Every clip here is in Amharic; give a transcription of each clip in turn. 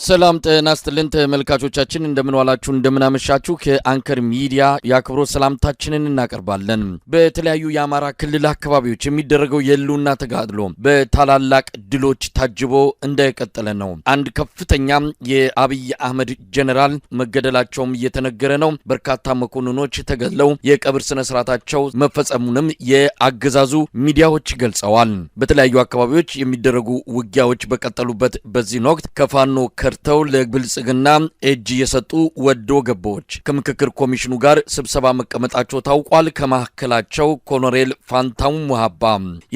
ሰላም ጤና ይስጥልን ተመልካቾቻችን እንደምን ዋላችሁ እንደምን አመሻችሁ ከአንከር ሚዲያ ያክብሮት ሰላምታችንን እናቀርባለን። በተለያዩ የአማራ ክልል አካባቢዎች የሚደረገው የህልውና ተጋድሎ በታላላቅ ድሎች ታጅቦ እንደቀጠለ ነው። አንድ ከፍተኛ የአብይ አህመድ ጀነራል መገደላቸውም እየተነገረ ነው። በርካታ መኮንኖች ተገድለው የቀብር ስነ ስርዓታቸው መፈጸሙንም የአገዛዙ ሚዲያዎች ገልጸዋል። በተለያዩ አካባቢዎች የሚደረጉ ውጊያዎች በቀጠሉበት በዚህ ወቅት ከፋኖ ከርተው ለብልጽግና እጅ የሰጡ ወዶ ገቦች ከምክክር ኮሚሽኑ ጋር ስብሰባ መቀመጣቸው ታውቋል። ከማከላቸው ኮሎኔል ፋንታው ሙሃባ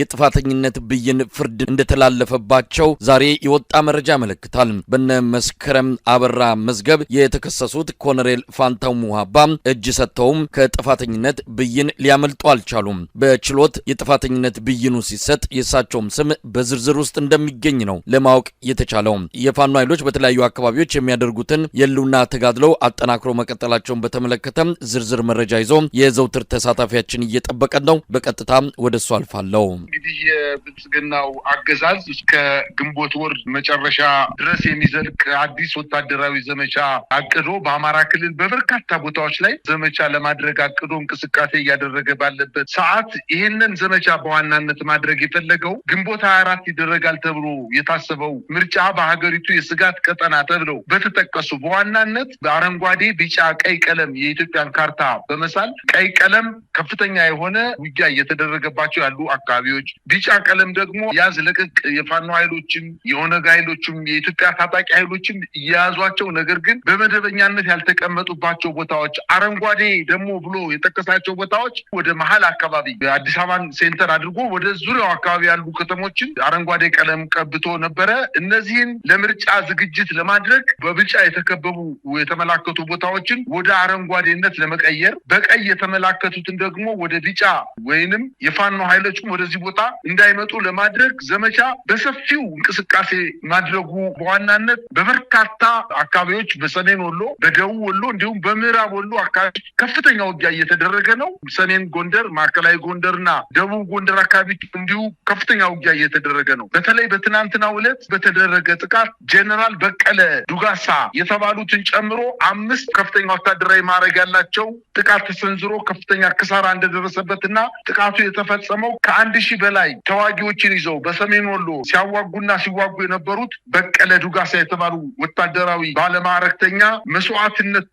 የጥፋተኝነት ብይን ፍርድ እንደተላለፈባቸው ዛሬ የወጣ መረጃ ያመለክታል። በነ መስከረም አበራ መዝገብ የተከሰሱት ኮሎኔል ፋንታው ሙሃባ እጅ ሰጥተውም ከጥፋተኝነት ብይን ሊያመልጡ አልቻሉም። በችሎት የጥፋተኝነት ብይኑ ሲሰጥ የሳቸውም ስም በዝርዝር ውስጥ እንደሚገኝ ነው ለማወቅ የተቻለው። የፋኖ ኃይሎች በተለያዩ አካባቢዎች የሚያደርጉትን የህልውና ተጋድሎ አጠናክሮ መቀጠላቸውን በተመለከተ ዝርዝር መረጃ ይዞ የዘውትር ተሳታፊያችን እየጠበቀን ነው። በቀጥታ ወደሱ አልፋለሁ። እንግዲህ የብልጽግናው አገዛዝ እስከ ግንቦት ወር መጨረሻ ድረስ የሚዘልቅ አዲስ ወታደራዊ ዘመቻ አቅዶ በአማራ ክልል በበርካታ ቦታዎች ላይ ዘመቻ ለማድረግ አቅዶ እንቅስቃሴ እያደረገ ባለበት ሰዓት ይህንን ዘመቻ በዋናነት ማድረግ የፈለገው ግንቦት 24 ይደረጋል ተብሎ የታሰበው ምርጫ በሀገሪቱ የስጋት ቀጠና ተብለው በተጠቀሱ በዋናነት በአረንጓዴ ቢጫ ቀይ ቀለም የኢትዮጵያን ካርታ በመሳል ቀይ ቀለም ከፍተኛ የሆነ ውጊያ እየተደረገባቸው ያሉ አካባቢዎች፣ ቢጫ ቀለም ደግሞ ያዝ ለቅቅ የፋኖ ኃይሎችም የኦነግ ኃይሎችም የኢትዮጵያ ታጣቂ ኃይሎችም እየያዟቸው ነገር ግን በመደበኛነት ያልተቀመጡባቸው ቦታዎች፣ አረንጓዴ ደግሞ ብሎ የጠቀሳቸው ቦታዎች ወደ መሀል አካባቢ አዲስ አበባን ሴንተር አድርጎ ወደ ዙሪያው አካባቢ ያሉ ከተሞችን አረንጓዴ ቀለም ቀብቶ ነበረ። እነዚህን ለምርጫ ዝግጅት ለማድረግ በቢጫ የተከበቡ የተመላከቱ ቦታዎችን ወደ አረንጓዴነት ለመቀየር በቀይ የተመላከቱትን ደግሞ ወደ ቢጫ ወይንም የፋኖ ኃይሎችም ወደዚህ ቦታ እንዳይመጡ ለማድረግ ዘመቻ በሰፊው እንቅስቃሴ ማድረጉ በዋናነት በበርካታ አካባቢዎች በሰሜን ወሎ፣ በደቡብ ወሎ እንዲሁም በምዕራብ ወሎ አካባቢ ከፍተኛ ውጊያ እየተደረገ ነው። ሰሜን ጎንደር፣ ማዕከላዊ ጎንደርና ደቡብ ጎንደር አካባቢ እንዲሁ ከፍተኛ ውጊያ እየተደረገ ነው። በተለይ በትናንትናው ዕለት በተደረገ ጥቃት ጀነራል በቀለ ዱጋሳ የተባሉትን ጨምሮ 5 ከፍተኛ ወታደራዊ ማዕረግ ያላቸው ጥቃት ተሰንዝሮ ከፍተኛ ክሳራ እንደደረሰበትና ጥቃቱ የተፈጸመው ከ1000 በላይ ተዋጊዎችን ይዘው በሰሜን ወሎ ሲያዋጉና ሲዋጉ የነበሩት በቀለ ዱጋሳ የተባሉ ወታደራዊ ባለማዕረግተኛ መስዋዕትነት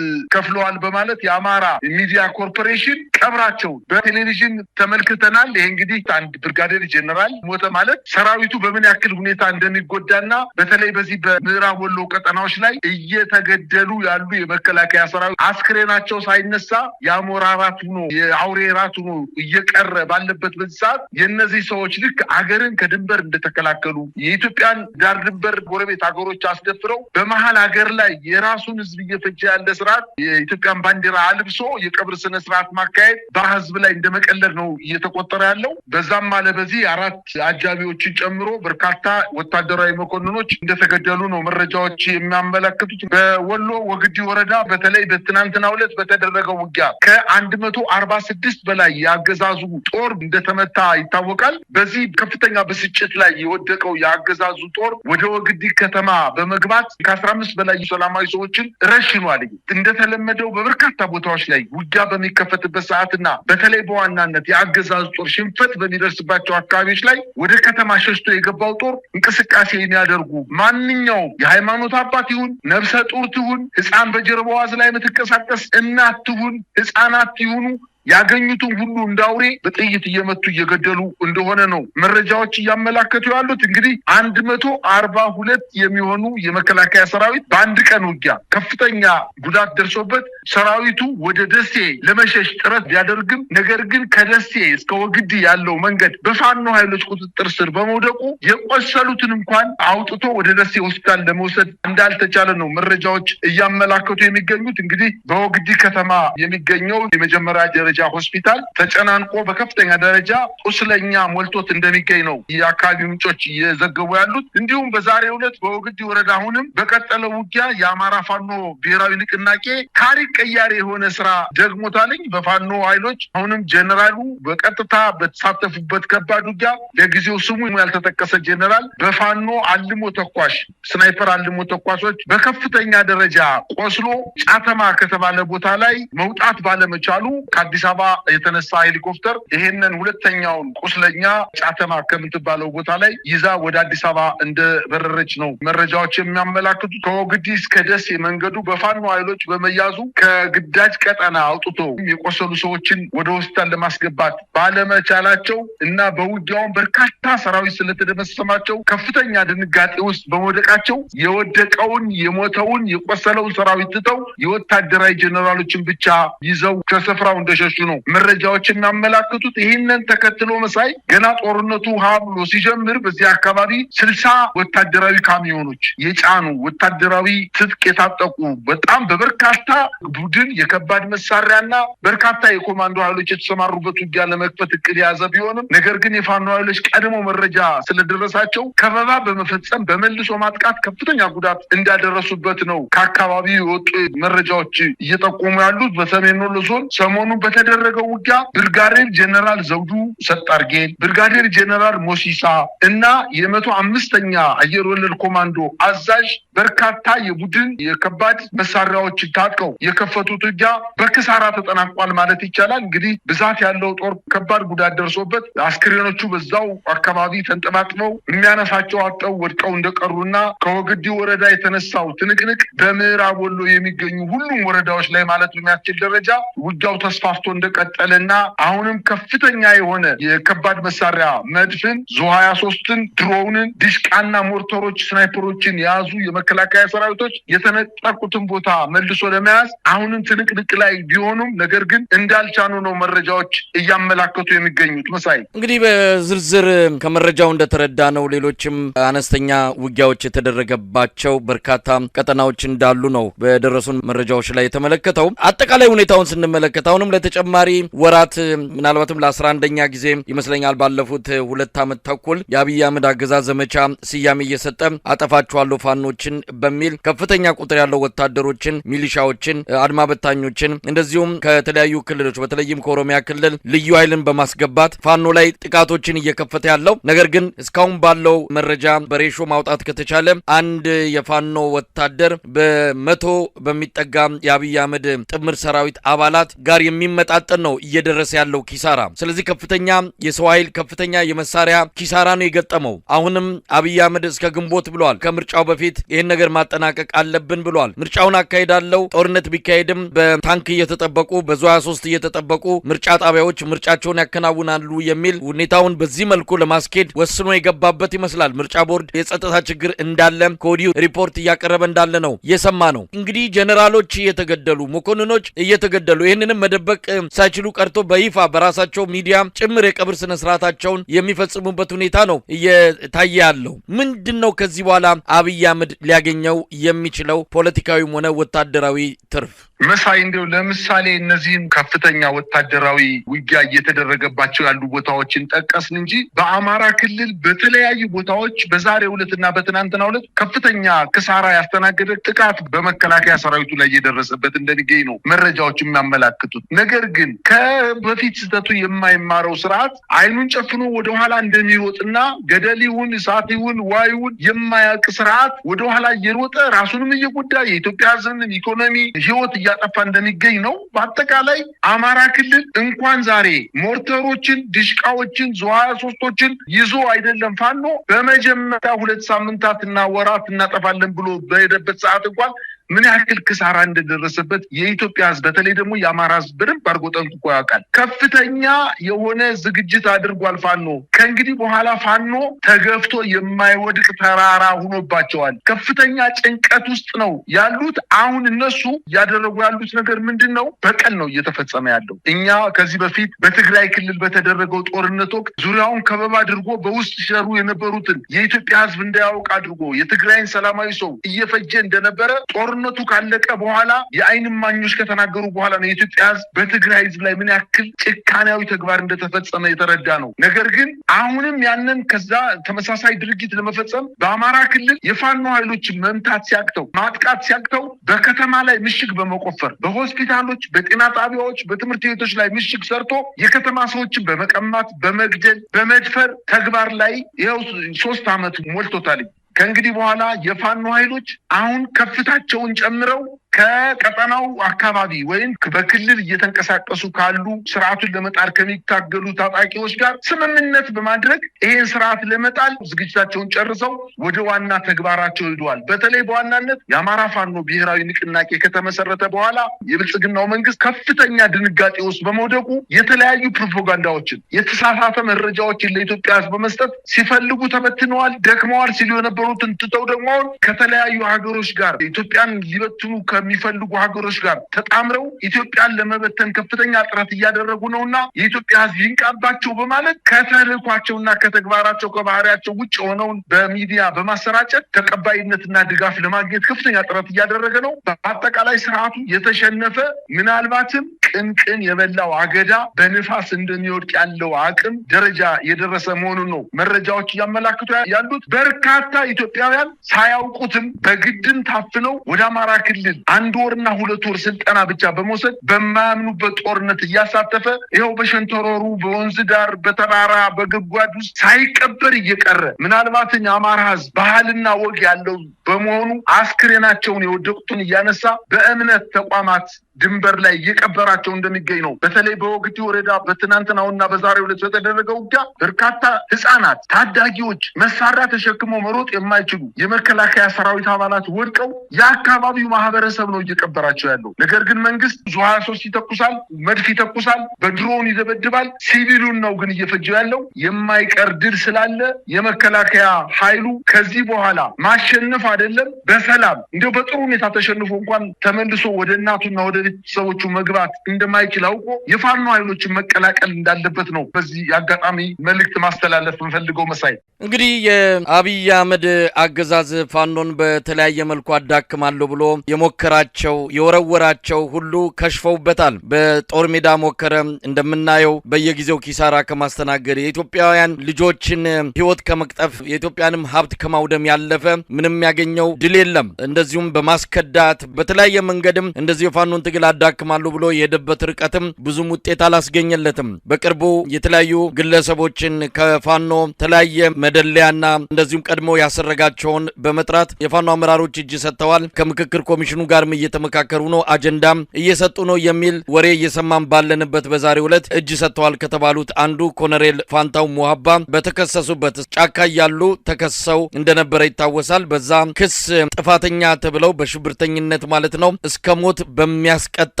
ከፍለዋል በማለት የአማራ ሚዲያ ኮርፖሬሽን ቀብራቸው በቴሌቪዥን ተመልክተናል። ይሄ እንግዲህ አንድ ብርጋዴር ጀነራል ሞተ ማለት ሰራዊቱ በምን ያክል ሁኔታ እንደሚጎዳና በተለይ በዚህ በምዕራብ ወሎ ቀጠናዎች ላይ እየተገደሉ ያሉ የመከላከያ ሰራዊት አስክሬናቸው ሳይነሳ የአሞራ ራት ሆኖ የአውሬ ራት ሆኖ እየቀረ ባለበት በዚህ ሰዓት የእነዚህ ሰዎች ልክ አገርን ከድንበር እንደተከላከሉ የኢትዮጵያን ዳር ድንበር ጎረቤት ሀገሮች አስደፍረው በመሀል ሀገር ላይ የራሱን ህዝብ እየፈጀ ያለ ስርዓት የኢትዮጵያን ባንዲራ አልብሶ የቀብር ስነ ስርዓት ማካሄድ በህዝብ ላይ እንደመቀለድ ነው እየተቆጠረ ያለው። በዛም አለ በዚህ 4 አጃቢዎችን ጨምሮ በርካታ ወታደራዊ መኮንኖች እንደተገደሉ ነው መረጃዎች የሚያመለክቱት። በወሎ ወግዲ ወረዳ በተለይ በትናንትናው ዕለት በተደረገው ውጊያ ከ146 በላይ የአገዛዙ ጦር እንደተመታ ይታወቃል። በዚህ ከፍተኛ ብስጭት ላይ የወደቀው የአገዛዙ ጦር ወደ ወግዲ ከተማ በመግባት ከ15 በላይ ሰላማዊ ሰዎችን ረሽኗል። እንደተለመደው በበርካታ ቦታዎች ላይ ውጊያ በሚከፈትበት ሰዓትና በተለይ በዋናነት የአገዛዙ ጦር ሽንፈት በሚደርስባቸው አካባቢዎች ላይ ወደ ከተማ ሸሽቶ የገባው ጦር እንቅስቃሴ የሚያደርጉ ማንኛውም የሃይማኖት አባት ይሁን ነፍሰ ጡር ትሁን ህፃን በጀርባዋ ላይ የምትንቀሳቀስ እናት ትሁን ህፃናት ይሁኑ ያገኙትን ሁሉ እንዳውሬ በጥይት እየመቱ እየገደሉ እንደሆነ ነው መረጃዎች እያመላከቱ ያሉት። እንግዲህ 142 የሚሆኑ የመከላከያ ሰራዊት በአንድ ቀን ውጊያ ከፍተኛ ጉዳት ደርሶበት ሰራዊቱ ወደ ደሴ ለመሸሽ ጥረት ቢያደርግም ነገር ግን ከደሴ እስከ ወግዲ ያለው መንገድ በፋኖ ኃይሎች ቁጥጥር ስር በመውደቁ የቆሰሉትን እንኳን አውጥቶ ወደ ደሴ ሆስፒታል ለመውሰድ እንዳልተቻለ ነው መረጃዎች እያመላከቱ የሚገኙት። እንግዲህ በወግዲ ከተማ የሚገኘው የመጀመሪያ ደረጃ ደረጃ ሆስፒታል ተጨናንቆ በከፍተኛ ደረጃ ቁስለኛ ሞልቶት እንደሚገኝ ነው የአካባቢ ምንጮች እየዘገቡ ያሉት። እንዲሁም በዛሬው ዕለት በወግዲ ወረዳ አሁንም በቀጠለው ውጊያ የአማራ ፋኖ ብሔራዊ ንቅናቄ ታሪክ ቀያሪ የሆነ ስራ ደግሞታልኝ። በፋኖ ኃይሎች አሁንም ጀነራሉ በቀጥታ በተሳተፉበት ከባድ ውጊያ ለጊዜው ስሙ ያልተጠቀሰ ጀነራል በፋኖ አልሞ ተኳሽ ስናይፐር አልሞ ተኳሾች በከፍተኛ ደረጃ ቆስሎ ጫተማ ከተባለ ቦታ ላይ መውጣት ባለመቻሉ ከአዲስ አበባ የተነሳ ሄሊኮፕተር ይሄንን ሁለተኛውን ቁስለኛ ጫተማ ከምትባለው ቦታ ላይ ይዛ ወደ አዲስ አበባ እንደበረረች ነው መረጃዎች የሚያመላክቱት። ከወግዲ እስከ ደሴ መንገዱ በፋኖ ኃይሎች በመያዙ ከግዳጅ ቀጠና አውጥቶ የቆሰሉ ሰዎችን ወደ ሆስፒታል ለማስገባት ባለመቻላቸው እና በውጊያውን በርካታ ሰራዊት ስለተደመሰማቸው ከፍተኛ ድንጋጤ ውስጥ በመውደቃቸው የወደቀውን የሞተውን የቆሰለውን ሰራዊት ትተው የወታደራዊ ጀነራሎችን ብቻ ይዘው ከስፍራው እንደሸሹ ነው መረጃዎች የሚያመላክቱት። ይህንን ተከትሎ መሳይ ገና ጦርነቱ ብሎ ሲጀምር በዚህ አካባቢ 60 ወታደራዊ ካሚዮኖች የጫኑ ወታደራዊ ትጥቅ የታጠቁ በጣም በበርካታ ቡድን የከባድ መሳሪያና በርካታ የኮማንዶ ኃይሎች የተሰማሩበት ውጊያ ለመክፈት እቅድ የያዘ ቢሆንም ነገር ግን የፋኖ ኃይሎች ቀድሞ መረጃ ስለደረሳቸው ከበባ በመፈጸም በመልሶ ማጥቃት ከፍተኛ ጉዳት እንዳደረሱበት ነው ከአካባቢው የወጡ መረጃዎች እየጠቆሙ ያሉት። በሰሜን ወሎ ዞን ሰሞኑን በተደረገው ውጊያ ብርጋዴር ጀነራል ዘውዱ ሰጣርጌን፣ ብርጋዴር ጀነራል ሞሲሳ እና የ105ኛ አየር ወለድ ኮማንዶ አዛዥ በርካታ የቡድን የከባድ መሳሪያዎች ታጥቀው የከፈቱት ውጊያ በክሳራ ተጠናቋል ማለት ይቻላል። እንግዲህ ብዛት ያለው ጦር ከባድ ጉዳት ደርሶበት አስክሬኖቹ በዛው አካባቢ ተንጠባጥበው የሚያነሳቸው አጠው ወድቀው እንደቀሩና ከወግዲ ወረዳ የተነሳው ትንቅንቅ በምዕራብ ወሎ የሚገኙ ሁሉም ወረዳዎች ላይ ማለት በሚያስችል ደረጃ ውጊያው ተስፋፍቶ እንደቀጠለና አሁንም ከፍተኛ የሆነ የከባድ መሳሪያ መድፍን ዙ23ን ድሮንን ዲሽቃና ሞርተሮች ስናይፐሮችን የያዙ የመከላከያ ሰራዊቶች የተነጠቁትን ቦታ መልሶ ለመያዝ አሁንም ትንቅንቅ ላይ ቢሆኑም ነገር ግን እንዳልቻኑ ነው መረጃዎች እያመላከቱ የሚገኙት። መሳይ እንግዲህ በዝርዝር ከመረጃው እንደተረዳ ነው ሌሎችም አነስተኛ ውጊያዎች የተደረገባቸው በርካታ ቀጠናዎች እንዳሉ ነው በደረሱን መረጃዎች ላይ የተመለከተው። አጠቃላይ ሁኔታውን ስንመለከት አሁንም ለተጨማሪ ወራት ምናልባትም ለ11ኛ ጊዜ ይመስለኛል ባለፉት 2 ዓመት ተኩል የአብይ አህመድ አገዛዝ ዘመቻ ስያሜ እየሰጠ አጠፋቸዋለሁ ፋኖችን በሚል ከፍተኛ ቁጥር ያለው ወታደሮችን፣ ሚሊሻዎችን፣ አድማ በታኞችን እንደዚሁም ከተለያዩ ክልሎች በተለይም ከኦሮሚያ ክልል ልዩ ኃይልን በማስገባት ፋኖ ላይ ጥቃቶችን እየከፈተ ያለው ነገር ግን እስካሁን ባለው መረጃ በሬሾ ማውጣት ከተቻለ አንድ የፋኖ ወታደር በ100 በሚጠጋ የአብይ አህመድ ጥምር ሰራዊት አባላት ጋር የሚመጣጠን ነው እየደረሰ ያለው ኪሳራ። ስለዚህ ከፍተኛ የሰው ኃይል ከፍተኛ የመሳሪያ ኪሳራ ነው የገጠመው። አሁንም አብይ አህመድ እስከ ግንቦት ብሏል ከምርጫው በፊት ይህን ነገር ማጠናቀቅ አለብን ብሏል። ምርጫውን አካሄዳለው ጦርነት ቢካሄድም በታንክ እየተጠበቁ በዙ23 እየተጠበቁ ምርጫ ጣቢያዎች ምርጫቸውን ያከናውናሉ የሚል ሁኔታውን በዚህ መልኩ ለማስኬድ ወስኖ የገባበት ይመስላል። ምርጫ ቦርድ የጸጥታ ችግር እንዳለ ከወዲሁ ሪፖርት እያቀረበ እንዳለ ነው የሰማ ነው። እንግዲህ ጀነራሎች እየተገደሉ መኮንኖች እየተገደሉ ይህንንም መደበቅ ሳይችሉ ቀርቶ በይፋ በራሳቸው ሚዲያ ጭምር የቀብር ስነ ስርዓታቸውን የሚፈጽሙበት ሁኔታ ነው እየታየ ያለው። ምንድነው ከዚህ በኋላ አብይ አህመድ ሊያገኘው የሚችለው ፖለቲካዊም ሆነ ወታደራዊ ትርፍ? መሳይ እንደው ለምሳሌ እነዚህም ከፍተኛ ወታደራዊ ውጊያ እየተደረገባቸው ያሉ ቦታዎችን ጠቀስን እንጂ በአማራ ክልል በተለያዩ ቦታዎች በዛሬው ዕለትና በትናንትናው ዕለት ከፍተኛ ክሳራ ያስተናገደ ጥቃት በመከላከያ ሰራዊቱ ላይ እየደረሰበት እንደሚገኝ ነው መረጃዎች የሚያመላክቱት። ነገር ግን ከበፊት ስህተቱ የማይማረው ስርዓት አይኑን ጨፍኖ ወደኋላ እንደሚሮጥና ገደል ይሁን እሳት ይሁን ዋይውን የማያውቅ ስርዓት ወደኋላ እየሮጠ ራሱንም እየጎዳ የኢትዮጵያ ሕዝብን ኢኮኖሚ ህይወት እያጠፋ እንደሚገኝ ነው። በአጠቃላይ አማራ ክልል እንኳን ዛሬ ሞርተሮችን፣ ዲሽቃዎችን፣ ዙ23ቶችን ይዞ አይደለም ፋኖ በመጀመሪያ 2 ሳምንታትና ወራት እናጠፋለን ብሎ በሄደበት ሰዓት እንኳን ምን ያክል ክሳራ እንደደረሰበት የኢትዮጵያ ሕዝብ በተለይ ደግሞ የአማራ ሕዝብ በደንብ አድርጎ ጠንቅቆ ያውቃል። ከፍተኛ የሆነ ዝግጅት አድርጓል ፋኖ። ከእንግዲህ በኋላ ፋኖ ተገፍቶ የማይወድቅ ተራራ ሆኖባቸዋል። ከፍተኛ ጭንቀት ውስጥ ነው ያሉት። አሁን እነሱ ያደረጉ ያሉት ነገር ምንድን ነው? በቀል ነው እየተፈጸመ ያለው። እኛ ከዚህ በፊት በትግራይ ክልል በተደረገው ጦርነት ወቅት ዙሪያውን ከበባ አድርጎ በውስጥ ሲሰሩ የነበሩትን የኢትዮጵያ ሕዝብ እንዳያውቅ አድርጎ የትግራይን ሰላማዊ ሰው እየፈጀ እንደነበረ ጦር ጦርነቱ ካለቀ በኋላ የአይን እማኞች ከተናገሩ በኋላ ነው የኢትዮጵያ ሕዝብ በትግራይ ሕዝብ ላይ ምን ያክል ጭካኔያዊ ተግባር እንደተፈጸመ የተረዳ ነው። ነገር ግን አሁንም ያንን ከዛ ተመሳሳይ ድርጊት ለመፈጸም በአማራ ክልል የፋኖ ኃይሎችን መምታት ሲያቅተው ማጥቃት ሲያቅተው በከተማ ላይ ምሽግ በመቆፈር በሆስፒታሎች፣ በጤና ጣቢያዎች፣ በትምህርት ቤቶች ላይ ምሽግ ሰርቶ የከተማ ሰዎችን በመቀማት በመግደል በመድፈር ተግባር ላይ ይኸው 3 ዓመት ሞልቶታል። ከእንግዲህ በኋላ የፋኖ ኃይሎች አሁን ከፍታቸውን ጨምረው ከቀጠናው አካባቢ ወይም በክልል እየተንቀሳቀሱ ካሉ ስርዓቱን ለመጣል ከሚታገሉ ታጣቂዎች ጋር ስምምነት በማድረግ ይሄን ስርዓት ለመጣል ዝግጅታቸውን ጨርሰው ወደ ዋና ተግባራቸው ሄደዋል። በተለይ በዋናነት የአማራ ፋኖ ብሔራዊ ንቅናቄ ከተመሰረተ በኋላ የብልጽግናው መንግስት ከፍተኛ ድንጋጤ ውስጥ በመውደቁ የተለያዩ ፕሮፓጋንዳዎችን፣ የተሳሳተ መረጃዎችን ለኢትዮጵያ ሕዝብ በመስጠት ሲፈልጉ ተበትነዋል፣ ደክመዋል ሲሉ የነበሩትን ትተው ደግሞ ከተለያዩ ሀገሮች ጋር ኢትዮጵያን ሊበትኑ ከሚፈልጉ ሀገሮች ጋር ተጣምረው ኢትዮጵያን ለመበተን ከፍተኛ ጥረት እያደረጉ ነውና የኢትዮጵያ ሕዝብ ይንቃባቸው በማለት ከተልዕኳቸውና ከተግባራቸው ከባህሪያቸው ውጭ ሆነውን በሚዲያ በማሰራጨት ተቀባይነትና ድጋፍ ለማግኘት ከፍተኛ ጥረት እያደረገ ነው። በአጠቃላይ ስርዓቱ የተሸነፈ ምናልባትም ቅንቅን የበላው አገዳ በንፋስ እንደሚወድቅ ያለው አቅም ደረጃ የደረሰ መሆኑን ነው መረጃዎች እያመላክቱ ያሉት። በርካታ ኢትዮጵያውያን ሳያውቁትም በግድም ታፍነው ወደ አማራ ክልል 1 ወርና 2 ወር ስልጠና ብቻ በመውሰድ በማያምኑበት ጦርነት እያሳተፈ ይኸው በሸንተረሩ በወንዝ ዳር በተራራ በጉድጓድ ውስጥ ሳይቀበር እየቀረ ምናልባትም የአማራ ሕዝብ ባህልና ወግ ያለው በመሆኑ አስክሬናቸውን የወደቁትን እያነሳ በእምነት ተቋማት ድንበር ላይ እየቀበራቸው እንደሚገኝ ነው። በተለይ በወግዲ ወረዳ በትናንትናውና በዛሬው ዕለት በተደረገው ውጊያ በርካታ ህፃናት፣ ታዳጊዎች መሳሪያ ተሸክመው መሮጥ የማይችሉ የመከላከያ ሰራዊት አባላት ወድቀው የአካባቢው ማህበረሰብ ነው እየቀበራቸው ያለው። ነገር ግን መንግስት ዙ 23 ይተኩሳል፣ መድፍ ይተኩሳል፣ በድሮን ይደበድባል። ሲቪሉን ነው ግን እየፈጀው ያለው። የማይቀር ድል ስላለ የመከላከያ ኃይሉ ከዚህ በኋላ ማሸነፍ አይደለም በሰላም እንደው በጥሩ ሁኔታ ተሸንፎ እንኳን ተመልሶ ወደ እናቱና ወደ ሰዎቹ መግባት እንደማይችል አውቆ የፋኖ ኃይሎችን መቀላቀል እንዳለበት ነው በዚህ አጋጣሚ መልእክት ማስተላለፍ እንፈልገው። መሳይ እንግዲህ የአብይ አህመድ አገዛዝ ፋኖን በተለያየ መልኩ አዳክማለሁ ብሎ የሞከራቸው የወረወራቸው ሁሉ ከሽፈውበታል። በጦር ሜዳ ሞከረ፣ እንደምናየው በየጊዜው ኪሳራ ከማስተናገድ የኢትዮጵያውያን ልጆችን ህይወት ከመቅጠፍ የኢትዮጵያንም ሀብት ከማውደም ያለፈ ምንም ያገኘው ድል የለም። እንደዚሁም በማስከዳት በተለያየ መንገድም እንደዚህ የፋኖን ትግል አዳክማለሁ ብሎ የሄደበት ርቀትም ብዙም ውጤት አላስገኘለትም። በቅርቡ የተለያዩ ግለሰቦችን ከፋኖ ተለያየ መደለያና እንደዚሁም ቀድሞ ያሰረጋቸውን በመጥራት የፋኖ አመራሮች እጅ ሰጥተዋል። ከምክክር ኮሚሽኑ ጋርም እየተመካከሩ ነው፣ አጀንዳም እየሰጡ ነው የሚል ወሬ እየሰማን ባለንበት በዛሬው ዕለት እጅ ሰጥተዋል ከተባሉት አንዱ ኮሎኔል ፋንታው ሙሀባ በተከሰሱበት ጫካ ያሉ ተከሰው እንደነበረ ይታወሳል። በዛ ክስ ጥፋተኛ ተብለው በሽብርተኝነት ማለት ነው እስከ ሞት በሚያስቀጣ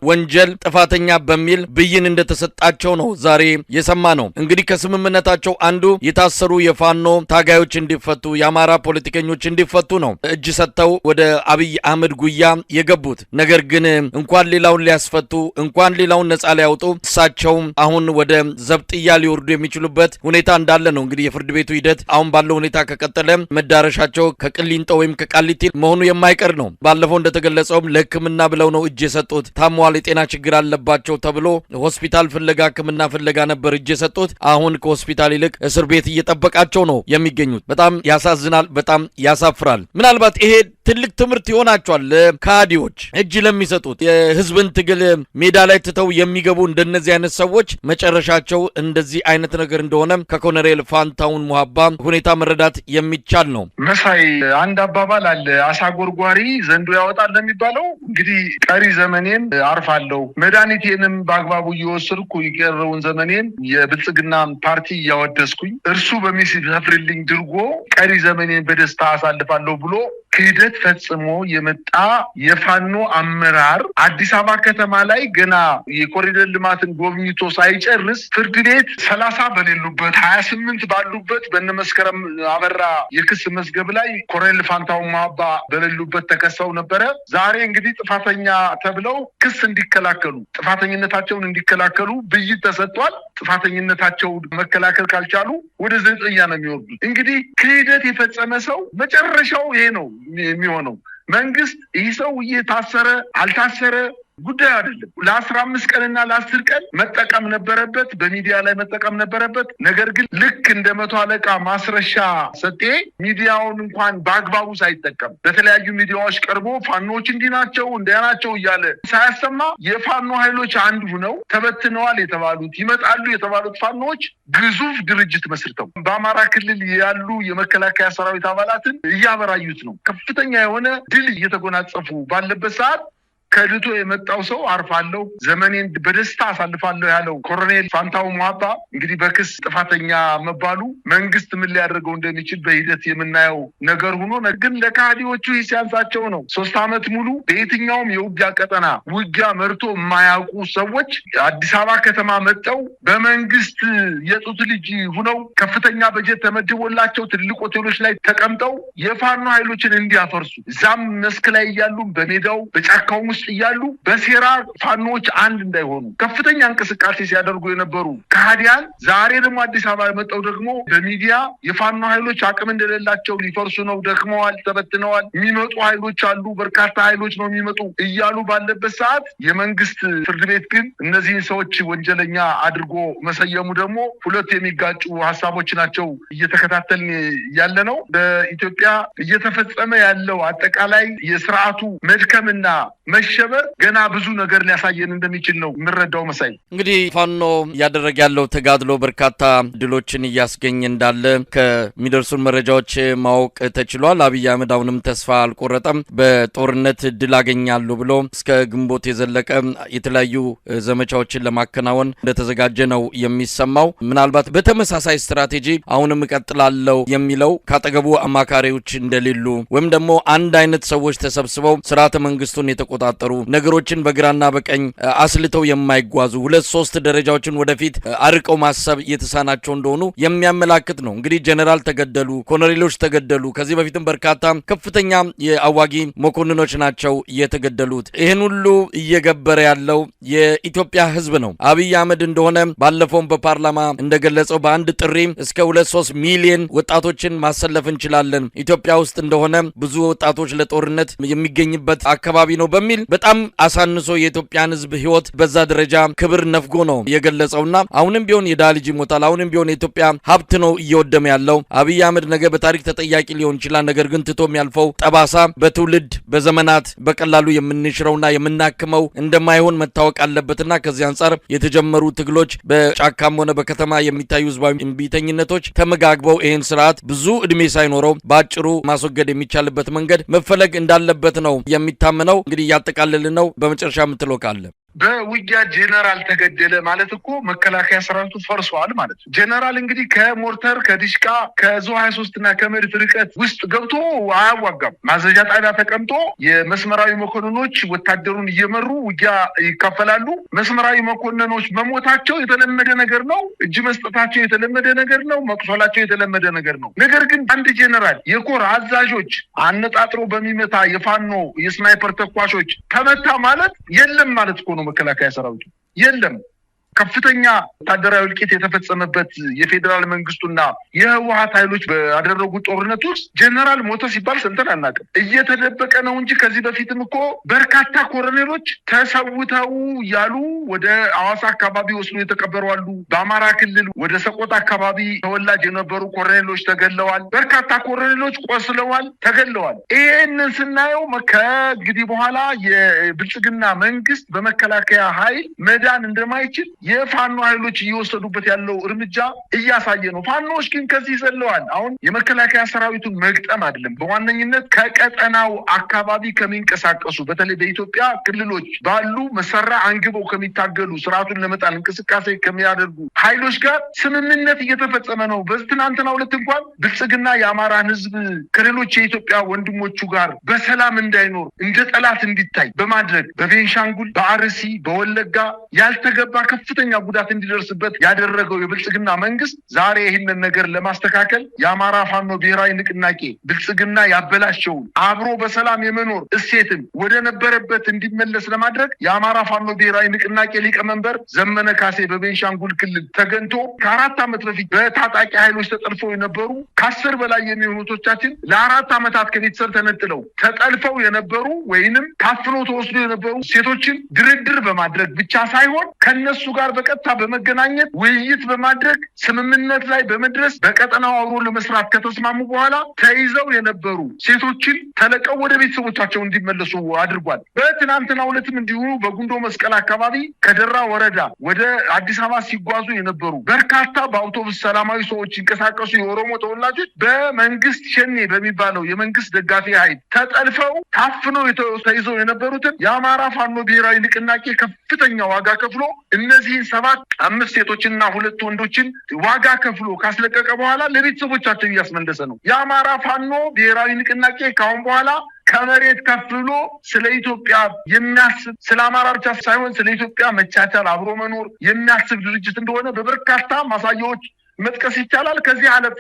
ወንጀል ጥፋተኛ በሚል ብይን እንደተሰጣቸው ነው ዛሬ የሰማ ነው። እንግዲህ ከስምምነታቸው አንዱ የታሰሩ የፋኖ ታጋዮች እንዲፈቱ፣ የአማራ ፖለቲከኞች እንዲፈቱ ነው እጅ ሰጥተው ወደ አብይ አህመድ ጉያ የገቡት። ነገር ግን እንኳን ሌላውን ሊያስፈቱ እንኳን ሌላውን ነጻ ሊያወጡ እሳቸው አሁን ወደ ዘብጥያ ሊወርዱ የሚችሉበት ሁኔታ እንዳለ ነው። እንግዲህ የፍርድ ቤቱ ሂደት አሁን ባለው ሁኔታ ከቀጠለ መዳረሻቸው ከቅሊንጦ ወይም ከቃሊቲ መሆኑ የማይቀር ነው። ባለፈው እንደተገለጸውም ለሕክምና ብለው ነው እጅ የሰጡት። ታሟል፣ የጤና ችግር አለባቸው ተብሎ ሆስፒታል ፍለጋ ሕክምና ፍለጋ ነበር እጅ የሰጡት። አሁን ከሆስፒታል ይልቅ እስር ቤት እየጠበቃቸው ነው የሚገኙት። በጣም ያሳዝናል፣ በጣም ያሳፍራል። ምናልባት ይሄ ትልቅ ትምህርት ይሆናቸዋል ለካዲዎች፣ እጅ ለሚሰጡት የህዝብን ትግል ሜዳ ላይ ትተው የሚገቡ እንደነዚህ አይነት ሰዎች መጨረሻቸው እንደዚህ አይነት ነገር እንደሆነ ከኮሎኔል ፋንታውን ሙሀባ ሁኔታ መረዳት የሚቻል ነው። መሳይ አንድ አባባል አለ፣ አሳ ጎርጓሪ ዘንዶ ያወጣል ለሚባለው እንግዲህ ቀሪ ዘመኔን አርፋለሁ፣ መድኃኒቴንም በአግባቡ እየወሰድኩ የቀረውን ዘመኔን የብልጽግና ፓርቲ እያወደስኩኝ እርሱ በሚሰፍርልኝ ድርጎ ቀሪ ዘመኔን በደስታ አሳልፋለሁ ብሎ ክህደት ፈጽሞ የመጣ የፋኖ አመራር አዲስ አበባ ከተማ ላይ ገና የኮሪደር ልማትን ጎብኝቶ ሳይጨርስ ፍርድ ቤት 30 በሌሉበት 28 ባሉበት በነመስከረም አበራ የክስ መዝገብ ላይ ኮሎኔል ፋንታው ሙሀባ በሌሉበት ተከሰው ነበረ። ዛሬ እንግዲህ ጥፋተኛ ተብለው ክስ እንዲከላከሉ ጥፋተኝነታቸውን እንዲከላከሉ ብይን ተሰጥቷል። ጥፋተኝነታቸው መከላከል ካልቻሉ ወደ ዘጠኛ ነው የሚወርዱት። እንግዲህ ክህደት የፈጸመ ሰው መጨረሻው ይሄ ነው የሚሆነው። መንግስት ይህ ሰው እየታሰረ አልታሰረ ጉዳይ አይደለም። ለ15 ቀንና ለ10 ቀን መጠቀም ነበረበት፣ በሚዲያ ላይ መጠቀም ነበረበት። ነገር ግን ልክ እንደ 100 አለቃ ማስረሻ ሰጤ ሚዲያውን እንኳን በአግባቡ ሳይጠቀም በተለያዩ ሚዲያዎች ቀርቦ ፋኖች እንዲህ ናቸው እንዲያ ናቸው እያለ ሳያሰማ የፋኖ ኃይሎች አንዱ ነው ተበትነዋል የተባሉት ይመጣሉ የተባሉት ፋኖች ግዙፍ ድርጅት መስርተው በአማራ ክልል ያሉ የመከላከያ ሰራዊት አባላትን እያበራዩት ነው። ከፍተኛ የሆነ ድል እየተጎናጸፉ ባለበት ሰዓት ከድቶ የመጣው ሰው አርፋለሁ ዘመኔን በደስታ አሳልፋለሁ ያለው ኮሎኔል ፋንታው ሟባ እንግዲህ በክስ ጥፋተኛ መባሉ መንግስት ምን ሊያደርገው እንደሚችል በሂደት የምናየው ነገር ሆኖ ግን ለካዲዎቹ ሲያንሳቸው ነው። 3 ዓመት ሙሉ በየትኛውም የውጊያ ቀጠና ውጊያ መርቶ የማያውቁ ሰዎች አዲስ አበባ ከተማ መጠው በመንግስት የጡት ልጅ ሆነው ከፍተኛ በጀት ተመድቦላቸው ትልቅ ሆቴሎች ላይ ተቀምጠው የፋኖ ኃይሎችን እንዲያፈርሱ እዛም መስክ ላይ እያሉ በሜዳው በጫካው ውስጥ እያሉ በሴራ ፋኖች አንድ እንዳይሆኑ ከፍተኛ እንቅስቃሴ ሲያደርጉ የነበሩ ከሃዲያን ዛሬ ደግሞ አዲስ አበባ መጣው ደግሞ በሚዲያ የፋኖ ኃይሎች አቅም እንደሌላቸው ሊፈርሱ ነው፣ ደክመዋል፣ ተበትነዋል፣ የሚመጡ ኃይሎች አሉ፣ በርካታ ኃይሎች ነው የሚመጡ እያሉ ባለበት ሰዓት የመንግስት ፍርድ ቤት ግን እነዚህን ሰዎች ወንጀለኛ አድርጎ መሰየሙ ደግሞ ሁለት የሚጋጩ ሀሳቦች ናቸው እየተከታተልን ያለ ነው። በኢትዮጵያ እየተፈጸመ ያለው አጠቃላይ የስርዓቱ መድከምና መሸበር ገና ብዙ ነገር ሊያሳየን እንደሚችል ነው የምረዳው። መሳይ እንግዲህ ፋኖ ያደረገ ያለው ተጋድሎ በርካታ ድሎችን እያስገኘ እንዳለ ከሚደርሱን መረጃዎች ማወቅ ተችሏል። አብይ አህመድ አሁንም ተስፋ አልቆረጠም። በጦርነት ድል አገኛለሁ ብሎ እስከ ግንቦት የዘለቀ የተለያዩ ዘመቻዎችን ለማከናወን እንደተዘጋጀ ነው የሚሰማው። ምናልባት በተመሳሳይ ስትራቴጂ አሁንም እቀጥላለሁ የሚለው ካጠገቡ አማካሪዎች እንደሌሉ ወይም ደግሞ አንድ አይነት ሰዎች ተሰብስበው ስርዓተ መንግስቱን የተቆጣጠሩ ነገሮችን በግራና በቀኝ አስልተው የማይጓዙ 2-3 ደረጃዎችን ወደፊት አርቀው ማሰብ የተሳናቸው እንደሆኑ የሚያመላክት ነው። እንግዲህ ጀነራል ተገደሉ፣ ኮሎኔሎች ተገደሉ። ከዚህ በፊትም በርካታ ከፍተኛ የአዋጊ መኮንኖች ናቸው የተገደሉት። ይህን ሁሉ እየገበረ ያለው የኢትዮጵያ ህዝብ ነው። አብይ አህመድ እንደሆነ ባለፈውም በፓርላማ እንደገለጸው በአንድ ጥሪ እስከ 2-3 ሚሊዮን ወጣቶችን ማሰለፍ እንችላለን፣ ኢትዮጵያ ውስጥ እንደሆነ ብዙ ወጣቶች ለጦርነት የሚገኝበት አካባቢ ነው በሚል በጣም አሳንሶ የኢትዮጵያን ህዝብ ህይወት በዛ ደረጃ ክብር ነፍጎ ነው የገለጸውና አሁንም ቢሆን የድሃ ልጅ ይሞታል፣ አሁንም ቢሆን የኢትዮጵያ ሀብት ነው እየወደመ ያለው። አብይ አህመድ ነገ በታሪክ ተጠያቂ ሊሆን ይችላል። ነገር ግን ትቶ የሚያልፈው ጠባሳ በትውልድ በዘመናት በቀላሉ የምንሽረውና የምናክመው እንደማይሆን መታወቅ አለበትና ከዚህ አንጻር የተጀመሩ ትግሎች በጫካም ሆነ በከተማ የሚታዩ ህዝባዊ እምቢተኝነቶች ተመጋግበው ይህን ስርዓት ብዙ እድሜ ሳይኖረው በአጭሩ ማስወገድ የሚቻልበት መንገድ መፈለግ እንዳለበት ነው የሚታመነው። እንግዲህ እያጠቃለልን ነው። በመጨረሻ የምትለው ካለ በውጊያ ጄኔራል ተገደለ ማለት እኮ መከላከያ ሰራዊቱ ፈርሷል ማለት ነው። ጄኔራል እንግዲህ ከሞርተር ከዲሽቃ ከዙ 23 እና ከመድፍ ርቀት ውስጥ ገብቶ አያዋጋም። ማዘዣ ጣቢያ ተቀምጦ የመስመራዊ መኮንኖች ወታደሩን እየመሩ ውጊያ ይካፈላሉ። መስመራዊ መኮንኖች መሞታቸው የተለመደ ነገር ነው። እጅ መስጠታቸው የተለመደ ነገር ነው። መቁሰላቸው የተለመደ ነገር ነው። ነገር ግን አንድ ጄኔራል የኮር አዛዦች አነጣጥሮ በሚመታ የፋኖ የስናይፐር ተኳሾች ተመታ ማለት የለም ማለት እኮ ነው። መከላከያ ሰራዊቱ የለም። ከፍተኛ ወታደራዊ እልቂት የተፈጸመበት የፌዴራል መንግስቱና የህወሓት ኃይሎች ባደረጉት ጦርነት ውስጥ ጄኔራል ሞተ ሲባል ሰምተን አናውቅም። እየተደበቀ ነው እንጂ ከዚህ በፊትም እኮ በርካታ ኮሎኔሎች ተሰውተው ያሉ ወደ ሐዋሳ አካባቢ ወስዶ የተቀበሩ አሉ። በአማራ ክልል ወደ ሰቆጣ አካባቢ ተወላጅ የነበሩ ኮሎኔሎች ተገለዋል። በርካታ ኮሎኔሎች ቆስለዋል፣ ተገለዋል። ይሄንን ስናየው ከእንግዲህ በኋላ የብልጽግና መንግስት በመከላከያ ኃይል መዳን እንደማይችል የፋኖ ኃይሎች እየወሰዱበት ያለው እርምጃ እያሳየ ነው። ፋኖች ግን ከዚህ ዘለዋል። አሁን የመከላከያ ሰራዊቱን መግጠም አይደለም፣ በዋነኝነት ከቀጠናው አካባቢ ከሚንቀሳቀሱ በተለይ በኢትዮጵያ ክልሎች ባሉ መሳሪያ አንግበው ከሚታገሉ ስርዓቱን ለመጣል እንቅስቃሴ ከሚያደርጉ ኃይሎች ጋር ስምምነት እየተፈጸመ ነው። በትናንትናው ዕለት እንኳን ብልጽግና የአማራን ህዝብ ከሌሎች የኢትዮጵያ ወንድሞቹ ጋር በሰላም እንዳይኖር እንደ ጠላት እንዲታይ በማድረግ በቤንሻንጉል፣ በአርሲ፣ በወለጋ ያልተገባ ከፍተኛ ከፍተኛ ጉዳት እንዲደርስበት ያደረገው የብልጽግና መንግስት ዛሬ ይህንን ነገር ለማስተካከል የአማራ ፋኖ ብሔራዊ ንቅናቄ ብልጽግና ያበላሸው አብሮ በሰላም የመኖር እሴትን ወደ ነበረበት እንዲመለስ ለማድረግ የአማራ ፋኖ ብሔራዊ ንቅናቄ ሊቀመንበር ዘመነ ካሴ በቤንሻንጉል ክልል ተገንቶ ከ4 ዓመት በፊት በታጣቂ ኃይሎች ተጠልፈው የነበሩ ከ10 በላይ የሚሆኑቶቻችን ለ4 ዓመታት ከቤተሰብ ተነጥለው ተጠልፈው የነበሩ ወይንም ታፍኖ ተወስዶ የነበሩ ሴቶችን ድርድር በማድረግ ብቻ ሳይሆን ከነሱ ጋር በቀጥታ በመገናኘት ውይይት በማድረግ ስምምነት ላይ በመድረስ በቀጠናው አብሮ ለመስራት ከተስማሙ በኋላ ተይዘው የነበሩ ሴቶችን ተለቀው ወደ ቤተሰቦቻቸው እንዲመለሱ አድርጓል። በትናንትናው ዕለትም እንዲሁ በጉንዶ መስቀል አካባቢ ከደራ ወረዳ ወደ አዲስ አበባ ሲጓዙ የነበሩ በርካታ በአውቶቡስ ሰላማዊ ሰዎች ይንቀሳቀሱ የኦሮሞ ተወላጆች በመንግስት ሸኔ በሚባለው የመንግስት ደጋፊ ኃይል ተጠልፈው ታፍነው ተይዘው የነበሩትን የአማራ ፋኖ ብሔራዊ ንቅናቄ ከፍተኛ ዋጋ ከፍሎ እነዚህን 5 ሴቶችና 2 ወንዶችን ዋጋ ከፍሎ ካስለቀቀ በኋላ ለቤተሰቦቻቸው እያስመለሰ ነው። የአማራ ፋኖ ብሔራዊ ንቅናቄ ካሁን በኋላ ከመሬት ከፍ ብሎ ስለ ኢትዮጵያ የሚያስብ ስለ አማራ ብቻ ሳይሆን ስለ ኢትዮጵያ መቻቻል አብሮ መኖር የሚያስብ ድርጅት እንደሆነ በበርካታ ማሳያዎች መጥቀስ ይቻላል። ከዚህ አለፍ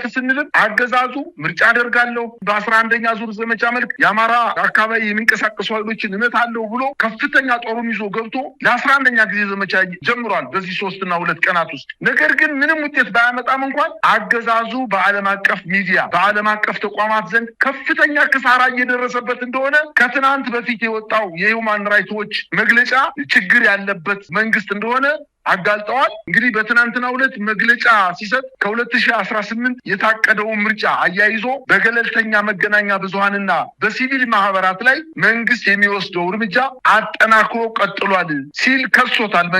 ስንልም አገዛዙ ምርጫ አደርጋለሁ በ11ኛ ዙር ዘመቻ መልክ የአማራ አካባቢ የሚንቀሳቀሱ ኃይሎችን እመታለሁ ብሎ ከፍተኛ ጦሩን ይዞ ገብቶ ለ11ኛ ጊዜ ዘመቻ ጀምሯል በዚህ 3 እና 2 ቀናት ውስጥ። ነገር ግን ምንም ውጤት ባያመጣም እንኳን አገዛዙ በዓለም አቀፍ ሚዲያ በዓለም አቀፍ ተቋማት ዘንድ ከፍተኛ ክሳራ እየደረሰበት እንደሆነ ከትናንት በፊት የወጣው የሂውማን ራይትስ ዎች መግለጫ ችግር ያለበት መንግስት እንደሆነ አጋልጠዋል። እንግዲህ በትናንትናው ዕለት መግለጫ ሲሰጥ ከ2018 የታቀደውን ምርጫ አያይዞ በገለልተኛ መገናኛ ብዙሃንና በሲቪል ማህበራት ላይ መንግስት የሚወስደው እርምጃ አጠናክሮ ቀጥሏል ሲል ከሶታል።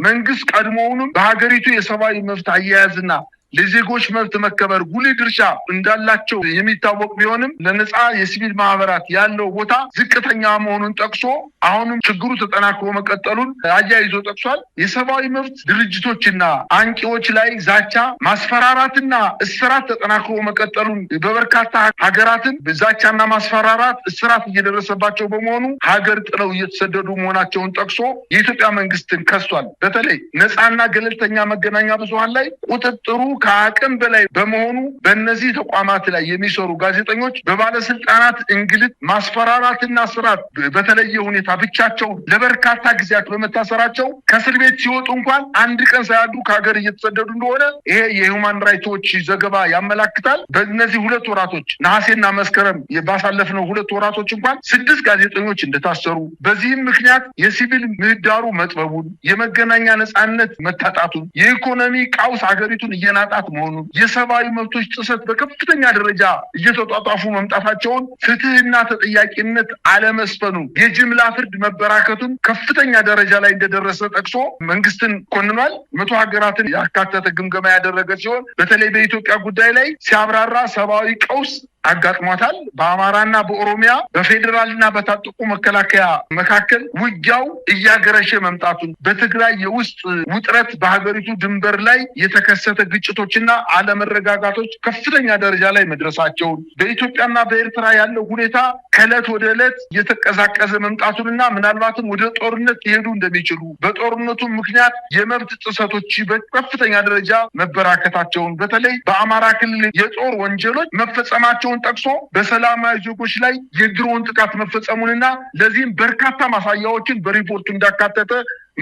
መንግስት ቀድሞውንም በሀገሪቱ የሰብአዊ መብት አያያዝና ለዜጎች መብት መከበር ጉልህ ድርሻ እንዳላቸው የሚታወቅ ቢሆንም ለነጻ የሲቪል ማህበራት ያለው ቦታ ዝቅተኛ መሆኑን ጠቅሶ አሁንም ችግሩ ተጠናክሮ መቀጠሉን አያይዞ ጠቅሷል። የሰብአዊ መብት ድርጅቶችና አንቂዎች ላይ ዛቻ፣ ማስፈራራትና እስራት ተጠናክሮ መቀጠሉን በበርካታ ሀገራትን ዛቻና ማስፈራራት፣ እስራት እየደረሰባቸው በመሆኑ ሀገር ጥለው እየተሰደዱ መሆናቸውን ጠቅሶ የኢትዮጵያ መንግስትን ከሷል። በተለይ ነጻና ገለልተኛ መገናኛ ብዙሃን ላይ ቁጥጥሩ ከአቅም በላይ በመሆኑ በእነዚህ ተቋማት ላይ የሚሰሩ ጋዜጠኞች በባለስልጣናት እንግልት፣ ማስፈራራትና እስራት በተለየ ሁኔታ ብቻቸው ለበርካታ ጊዜያት በመታሰራቸው ከእስር ቤት ሲወጡ እንኳን 1 ቀን ሳያድሩ ከሀገር እየተሰደዱ እንደሆነ ይሄ የሂውማን ራይትስ ዎች ዘገባ ያመላክታል። በእነዚህ 2 ወራቶች ነሐሴና መስከረም ባሳለፍነው 2 ወራቶች እንኳን 6 ጋዜጠኞች እንደታሰሩ፣ በዚህም ምክንያት የሲቪል ምህዳሩ መጥበቡን፣ የመገናኛ ነጻነት መታጣቱን፣ የኢኮኖሚ ቀውስ ሀገሪቱን እየናጣት መሆኑን፣ የሰብአዊ መብቶች ጥሰት በከፍተኛ ደረጃ እየተጧጧፉ መምጣታቸውን፣ ፍትህና ተጠያቂነት አለመስፈኑን፣ የጅምላ ፍርድ መበራከቱን ከፍተኛ ደረጃ ላይ እንደደረሰ ጠቅሶ መንግስትን ኮንኗል። 100 ሀገራትን ያካተተ ግምገማ ያደረገ ሲሆን በተለይ በኢትዮጵያ ጉዳይ ላይ ሲያብራራ ሰብአዊ ቀውስ አጋጥሟታል። በአማራና በኦሮሚያ በፌዴራልና በታጠቁ መከላከያ መካከል ውጊያው እያገረሸ መምጣቱን፣ በትግራይ የውስጥ ውጥረት በሀገሪቱ ድንበር ላይ የተከሰተ ግጭቶችና አለመረጋጋቶች ከፍተኛ ደረጃ ላይ መድረሳቸውን፣ በኢትዮጵያና በኤርትራ ያለው ሁኔታ ከዕለት ወደ ዕለት እየተቀዛቀዘ መምጣቱንና ምናልባትም ወደ ጦርነት ሊሄዱ እንደሚችሉ፣ በጦርነቱ ምክንያት የመብት ጥሰቶች በከፍተኛ ደረጃ መበራከታቸውን፣ በተለይ በአማራ ክልል የጦር ወንጀሎች መፈጸማቸውን ጠቅሶ በሰላማዊ ዜጎች ላይ የድሮን ጥቃት መፈጸሙንና ለዚህም በርካታ ማሳያዎችን በሪፖርቱ እንዳካተተ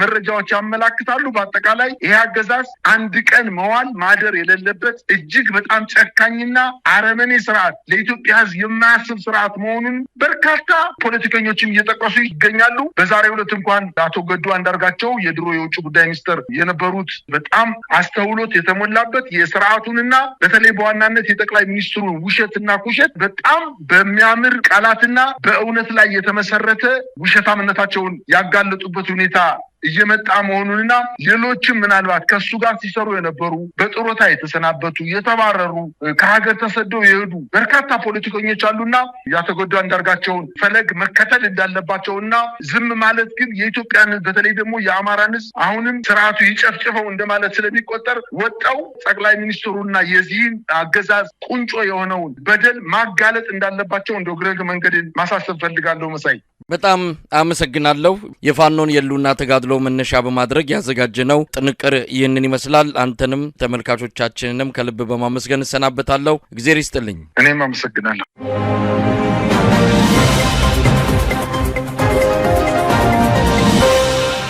መረጃዎች ያመላክታሉ። በአጠቃላይ ይሄ አገዛዝ 1 ቀን መዋል ማደር የሌለበት እጅግ በጣም ጨካኝና አረመኔ ስርዓት፣ ለኢትዮጵያ ሕዝብ የማያስብ ስርዓት መሆኑን በርካታ ፖለቲከኞችም እየጠቀሱ ይገኛሉ። በዛሬው ዕለት እንኳን አቶ ገዱ አንዳርጋቸው የድሮ የውጭ ጉዳይ ሚኒስትር የነበሩት በጣም አስተውሎት የተሞላበት የስርዓቱንና በተለይ በዋናነት የጠቅላይ ሚኒስትሩን ውሸትና ኩሸት በጣም በሚያምር ቃላትና በእውነት ላይ የተመሰረተ ውሸታምነታቸውን ያጋለጡበት ሁኔታ እየመጣ መሆኑንና ሌሎችም ምናልባት ከሱ ጋር ሲሰሩ የነበሩ በጥሮታ የተሰናበቱ የተባረሩ ከሀገር ተሰደው የሄዱ በርካታ ፖለቲከኞች አሉና ያተጎዱ አንዳርጋቸውን ፈለግ መከተል እንዳለባቸውና ዝም ማለት ግን የኢትዮጵያን በተለይ ደግሞ የአማራን ሕዝብ አሁንም ስርዓቱ ይጨፍጭፈው እንደማለት ስለሚቆጠር ወጣው ጠቅላይ ሚኒስትሩና የዚህን አገዛዝ ቁንጮ የሆነውን በደል ማጋለጥ እንዳለባቸው እንደ ግረግ መንገድን ማሳሰብ ፈልጋለሁ። መሳይ በጣም አመሰግናለሁ። የፋኖን የሉና ተጋድሎ መነሻ በማድረግ ያዘጋጀነው ጥንቅር ይህንን ይመስላል። አንተንም ተመልካቾቻችንንም ከልብ በማመስገን እሰናበታለሁ። እግዚአብሔር ይስጥልኝ። እኔም አመሰግናለሁ።